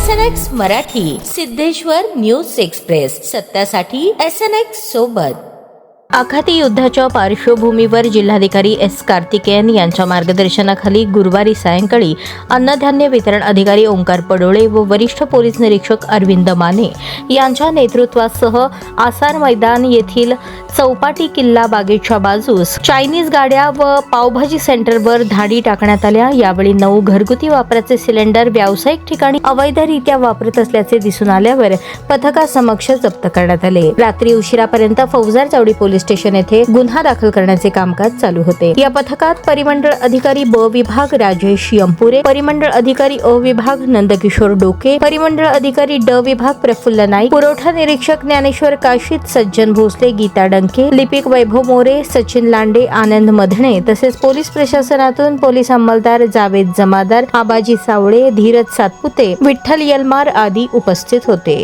SNX Marathi, Siddheshwar news express, सत्यासाठी SNX सोबत। आखाती युद्धाच्या पार्श्वभूमीवर जिल्हाधिकारी एस कार्तिकेयन यांच्या मार्गदर्शनाखाली गुरुवारी सायंकाळी अन्नधान्य वितरण अधिकारी ओंकार पडोळे व वरिष्ठ पोलीस निरीक्षक अरविंद माने यांच्या नेतृत्वासह आसार मैदान येथील चौपाटी किल्ला बागेच्या बाजूस चायनीज गाड्या व पावभाजी सेंटरवर धाडी टाकण्यात आल्या। यावेळी 9 घरगुती वापराचे सिलेंडर व्यावसायिक ठिकाणी अवैधरित्या वापरत असल्याचे दिसून आल्यावर पथकासमक्ष जप्त करण्यात आले। रात्री उशिरापर्यंत फौजदार चावडी पोलीस स्टेशन येथे गुन्हा दाखल करण्याचे कामकाज चालू होते। या पथकात परिमंडळ अधिकारी ब विभाग राजेश यंपुरे, परिमंडळ अधिकारी अ विभाग नंदकिशोर डोके, परिमंडळ अधिकारी ड विभाग प्रफुल्ल नाईक, पुरवठा निरीक्षक ज्ञानेश्वर काशीत, सज्जन भोसले, गीता डंके, लिपिक वैभव मोरे, सचिन लांडे, आनंद मधणे तसेच पोलीस प्रशासनातून पोलीस अंमलदार जावेद जमादार, आबाजी सावळे, धीरज सातपुते, विठ्ठल यलमार आदी उपस्थित होते।